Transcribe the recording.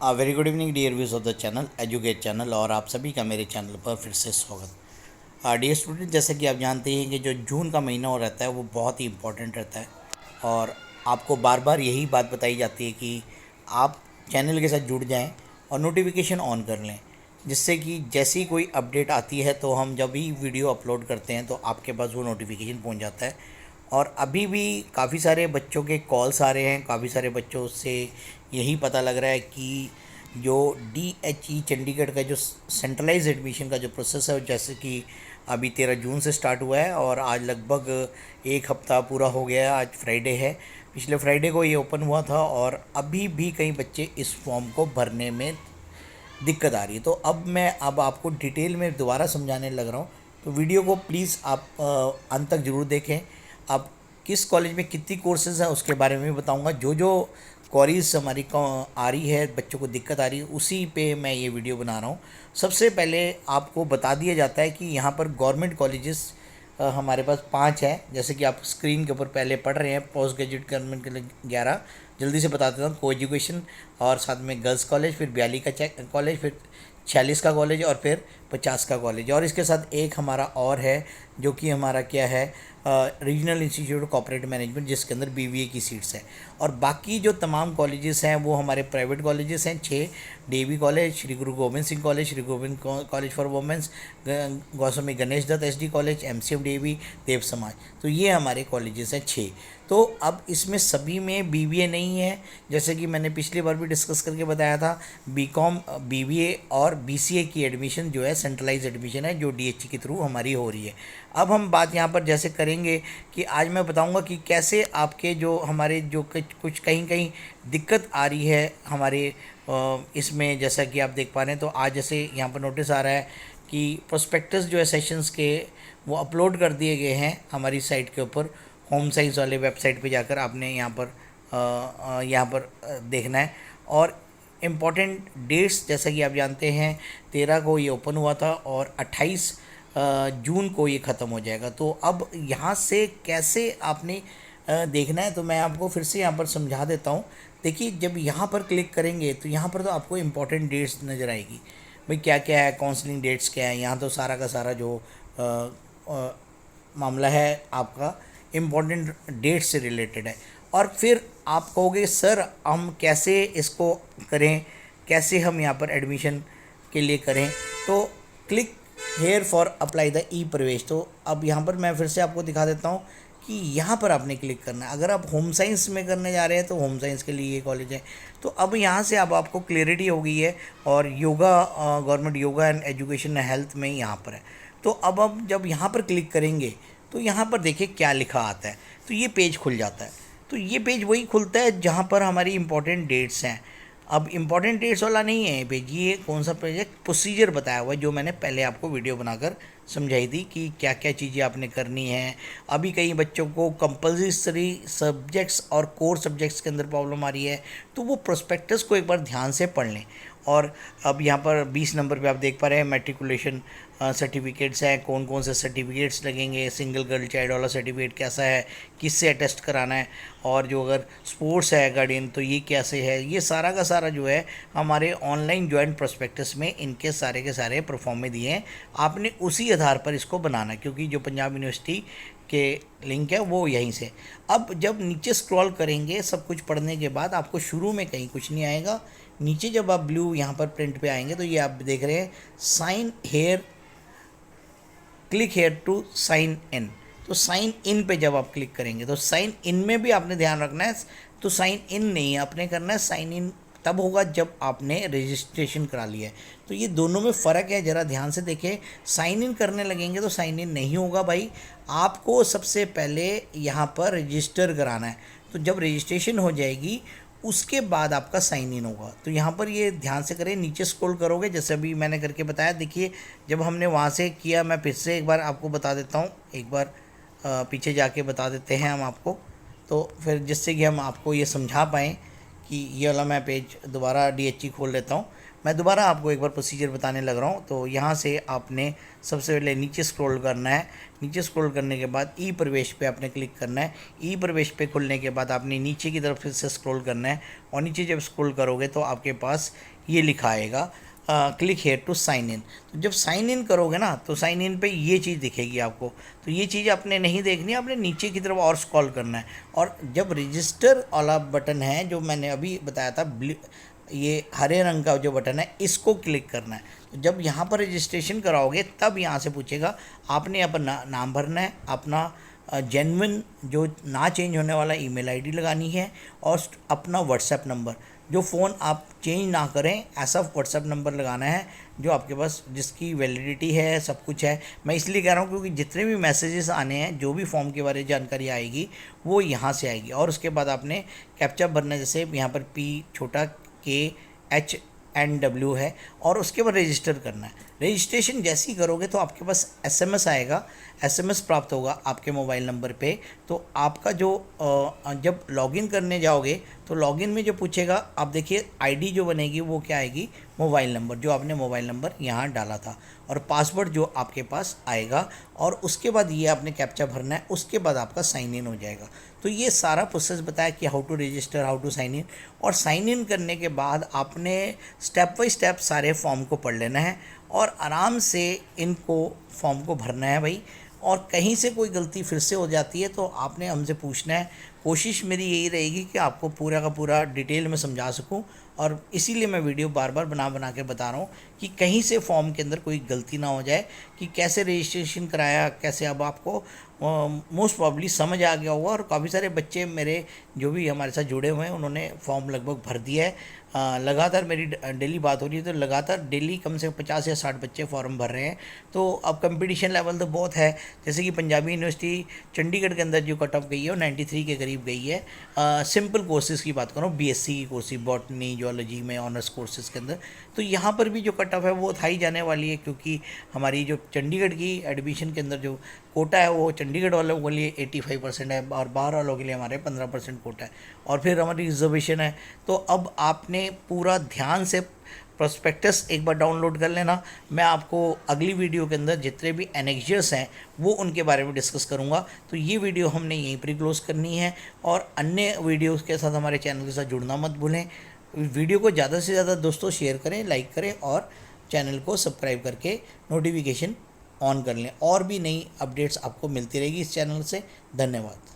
Very good evening dear views of the channel educate channel. और आप सभी का मेरे चैनल पर फिर से स्वागत। डियर स्टूडेंट, जैसे कि आप जानते हैं कि जो जून का महीना हो रहता है वो बहुत ही इम्पोर्टेंट रहता है और आपको बार बार यही बात बताई जाती है कि आप चैनल के साथ जुड़ जाएं और नोटिफिकेशन ऑन कर लें, जिससे कि जैसी कोई अपडेट आती है तो हम जब भी वीडियो अपलोड करते हैं तो आपके पास वो नोटिफिकेशन पहुंच जाता है। और अभी भी काफ़ी सारे बच्चों के कॉल्स आ रहे हैं, काफ़ी सारे बच्चों से यही पता लग रहा है कि जो DHE चंडीगढ़ का जो सेंट्रलाइज एडमिशन का जो प्रोसेस है, जैसे कि अभी 13 जून से स्टार्ट हुआ है और आज लगभग एक हफ्ता पूरा हो गया है। आज फ्राइडे है, पिछले फ्राइडे को ये ओपन हुआ था और अभी भी कई बच्चे इस फॉर्म को भरने में दिक्कत आ रही है। तो अब आपको डिटेल में दोबारा समझाने लग रहा हूँ, तो वीडियो को प्लीज़ आप अंत तक ज़रूर देखें। अब किस कॉलेज में कितनी कोर्सेज़ हैं उसके बारे में भी बताऊँगा। जो जो क्वारीज हमारी आ रही है, बच्चों को दिक्कत आ रही है, उसी पे मैं ये वीडियो बना रहा हूँ। सबसे पहले आपको बता दिया जाता है कि यहाँ पर गवर्नमेंट कॉलेजेस हमारे पास 5 हैं, जैसे कि आप स्क्रीन के ऊपर पहले पढ़ रहे हैं। पोस्ट ग्रेजुएट गवर्नमेंट के लिए 11, जल्दी से बता देता हूँ। को एजुकेशन और साथ में गर्ल्स कॉलेज, फिर 42 का कॉलेज, फिर 46 का कॉलेज और फिर 50 का कॉलेज। और इसके साथ एक हमारा और है जो कि हमारा क्या है, regional institute of corporate management, जिसके अंदर BBA की सीट्स हैं। और बाकी जो तमाम कॉलेजेस हैं वो हमारे प्राइवेट कॉलेजेस हैं 6। DAV college, Shri Guru Gobind Singh college, Shri Govind college for womens, Goswami Ganesh Dutt SD college, MCM DAV, Dev Samaj. तो ये हमारे कॉलेजेस हैं 6। तो अब इसमें सभी में BBA नहीं है, जैसे कि मैंने पिछली बार भी डिस्कस करके बताया था। BCom, BBA और BCA की एडमिशन जो है सेंट्रलाइज एडमिशन है, जो DHE के थ्रू हमारी हो रही है। अब हम बात यहाँ पर जैसे करेंगे कि आज मैं बताऊँगा कि कैसे आपके जो हमारे जो कुछ कहीं कहीं दिक्कत आ रही है हमारे इसमें, जैसा कि आप देख पा रहे हैं। तो आज जैसे यहाँ पर नोटिस आ रहा है कि प्रोस्पेक्टस जो है सेशंस के वो अपलोड कर दिए गए हैं हमारी साइट के ऊपर। होम साइंस वाले वेबसाइट पे जाकर आपने यहाँ पर देखना है। और इम्पॉर्टेंट डेट्स जैसा कि आप जानते हैं, 13 को ये ओपन हुआ था और 28 जून को ये ख़त्म हो जाएगा। तो अब यहाँ से कैसे आपने देखना है, तो मैं आपको फिर से यहाँ पर समझा देता हूँ। देखिए, जब यहाँ पर क्लिक करेंगे तो यहाँ पर तो आपको इम्पॉर्टेंट डेट्स नज़र आएगी। भाई क्या क्या है, काउंसलिंग डेट्स क्या है, यहाँ तो सारा का सारा जो मामला है आपका इम्पॉर्टेंट डेट से रिलेटेड है। और फिर आप कहोगे सर हम कैसे इसको करें, कैसे हम यहाँ पर एडमिशन के लिए करें। तो click here for apply the e Pravesh. तो अब यहाँ पर मैं फिर से आपको दिखा देता हूँ कि यहाँ पर आपने क्लिक करना है। अगर आप होम साइंस में करने जा रहे हैं तो होम साइंस के लिए ये कॉलेज है। तो अब यहाँ से अब आपको क्लियरिटी हो गई है। और yoga, government yoga and education health में यहाँ पर है। तो अब जब यहाँ पर क्लिक करेंगे तो यहाँ पर देखिए क्या लिखा आता है। तो ये पेज खुल जाता है। तो ये पेज वही खुलता है जहाँ पर हमारी इंपॉर्टेंट डेट्स हैं। अब इम्पॉर्टेंट डेट्स वाला नहीं है ये पेज। ये कौन सा पेज है, प्रोसीजर बताया हुआ है, जो मैंने पहले आपको वीडियो बनाकर समझाई थी कि क्या क्या चीज़ें आपने करनी है। अभी कई बच्चों को कंपल्सरी सब्जेक्ट्स और कोर सब्जेक्ट्स के अंदर प्रॉब्लम आ रही है, तो वो प्रोस्पेक्टस को एक बार ध्यान से पढ़ लें। और अब यहाँ पर 20 नंबर पे आप देख पा रहे हैं मैट्रिकुलेशन सर्टिफिकेट्स हैं, कौन कौन से सर्टिफिकेट्स लगेंगे, सिंगल गर्ल चाइल्ड वाला सर्टिफिकेट कैसा है, किससे अटेस्ट कराना है, और जो अगर स्पोर्ट्स है गार्डियन तो ये कैसे है। ये सारा का सारा जो है हमारे ऑनलाइन जॉइंट प्रोस्पेक्टस में इनके सारे के सारे परफॉर्म में दिए हैं। आपने उसी आधार पर इसको बनाना, क्योंकि जो पंजाब यूनिवर्सिटी के लिंक है वो यहीं से। अब जब नीचे स्क्रॉल करेंगे सब कुछ पढ़ने के बाद आपको शुरू में कहीं कुछ नहीं आएगा। नीचे जब आप ब्लू यहाँ पर प्रिंट पे आएंगे तो ये आप देख रहे हैं sign here, click here to sign in. तो साइन इन पे जब आप क्लिक करेंगे तो साइन इन में भी आपने ध्यान रखना है। तो साइन इन नहीं आपने करना है, साइन इन तब होगा जब आपने रजिस्ट्रेशन करा लिया है। तो ये दोनों में फ़र्क है, ज़रा ध्यान से देखें। साइन इन करने लगेंगे तो साइन इन नहीं होगा भाई, आपको सबसे पहले यहाँ पर रजिस्टर कराना है। तो जब रजिस्ट्रेशन हो जाएगी उसके बाद आपका साइन इन होगा। तो यहाँ पर ये ध्यान से करें, नीचे स्क्रॉल करोगे जैसे अभी मैंने करके बताया। देखिए जब हमने वहाँ से किया, मैं फिर से एक बार आपको बता देता हूँ, एक बार पीछे जाके बता देते हैं हम आपको, तो फिर जिससे कि हम आपको ये समझा पाएँ कि ये वाला मैं पेज दोबारा DHE खोल लेता हूँ। मैं दोबारा आपको एक बार प्रोसीजर बताने लग रहा हूँ। तो यहाँ से आपने सबसे पहले नीचे स्क्रॉल करना है। नीचे स्क्रॉल करने के बाद ई प्रवेश पे आपने क्लिक करना है। ई प्रवेश पे खुलने के बाद आपने नीचे की तरफ फिर से स्क्रॉल करना है और नीचे जब स्क्रॉल करोगे तो आपके पास ये लिखा आएगा click here to sign in. तो जब साइन इन करोगे ना तो साइन इन पे ये चीज़ दिखेगी आपको। तो ये चीज़ आपने नहीं देखनी, आपने नीचे की तरफ और स्क्रॉल करना है और जब रजिस्टर वाला बटन है जो मैंने अभी बताया था, ये हरे रंग का जो बटन है इसको क्लिक करना है। तो जब यहाँ पर रजिस्ट्रेशन कराओगे तब यहाँ से पूछेगा आपने अपना नाम भरना है, अपना जेन्युइन जो ना चेंज होने वाला ईमेल आईडी लगानी है और अपना व्हाट्सएप नंबर, जो फ़ोन आप चेंज ना करें ऐसा व्हाट्सएप नंबर लगाना है जो आपके पास जिसकी वैलिडिटी है, सब कुछ है। मैं इसलिए कह रहा हूँ क्योंकि जितने भी मैसेजेस आने हैं, जो भी फॉर्म के बारे में जानकारी आएगी वो यहाँ से आएगी। और उसके बाद आपने कैप्चा भरना है, जैसे यहाँ पर PKHNW है और उसके बाद रजिस्टर करना है। रजिस्ट्रेशन जैसे ही करोगे तो आपके पास SMS आएगा, SMS प्राप्त होगा आपके मोबाइल नंबर पे। तो आपका जो जब लॉगिन करने जाओगे तो लॉगिन में जो पूछेगा, आप देखिए आईडी जो बनेगी वो क्या आएगी, मोबाइल नंबर, जो आपने मोबाइल नंबर यहाँ डाला था और पासवर्ड जो आपके पास आएगा और उसके बाद ये आपने कैप्चा भरना है। उसके बाद आपका साइन इन हो जाएगा। तो ये सारा प्रोसेस बताया कि how to register, how to sign in. और साइन इन करने के बाद आपने स्टेप बाय स्टेप सारे फॉर्म को पढ़ लेना है और आराम से इनको फॉर्म को भरना है भाई। और कहीं से कोई गलती फिर से हो जाती है तो आपने हमसे पूछना है। कोशिश मेरी यही रहेगी कि आपको पूरा का पूरा डिटेल में समझा सकूं और इसीलिए मैं वीडियो बार बार बना के बता रहा हूं कि कहीं से फॉर्म के अंदर कोई गलती ना हो जाए कि कैसे रजिस्ट्रेशन कराया, कैसे। अब आपको मोस्ट प्रॉब्ली समझ आ गया होगा और काफ़ी सारे बच्चे मेरे जो भी हमारे साथ जुड़े हुए हैं उन्होंने फॉर्म लगभग भर दिया है। लगातार मेरी डेली बात हो रही है तो लगातार डेली कम से कम 50 या 60 बच्चे फॉर्म भर रहे हैं। तो अब कंपटीशन लेवल तो बहुत है। जैसे कि पंजाबी यूनिवर्सिटी चंडीगढ़ के अंदर जो कट ऑफ गई है वो 93 के करीब गई है। सिंपल कोर्सेज़ की बात करूँ, BSc की कोर्स, बॉटनी जूलॉजी में ऑनर्स कोर्सेज़ के अंदर, तो यहाँ पर भी जो कट ऑफ है वो हाई जाने वाली है क्योंकि हमारी जो चंडीगढ़ की एडमिशन के अंदर जो कोटा है वो चंडीगढ़ वालों के लिए 85% है और बाहर वालों के लिए हमारे 15% कोटा है और फिर हमारी रिजर्वेशन है। तो अब आपने पूरा ध्यान से प्रोस्पेक्टस एक बार डाउनलोड कर लेना। मैं आपको अगली वीडियो के अंदर जितने भी एनेक्सियर्स हैं वो उनके बारे में डिस्कस करूंगा। तो ये वीडियो हमने यहीं पर क्लोज करनी है और अन्य वीडियोस के साथ हमारे चैनल के साथ जुड़ना मत भूलें। वीडियो को ज़्यादा से ज़्यादा दोस्तों शेयर करें, लाइक करें और चैनल को सब्सक्राइब करके नोटिफिकेशन ऑन कर लें। और भी नई अपडेट्स आपको मिलती रहेगी इस चैनल से। धन्यवाद।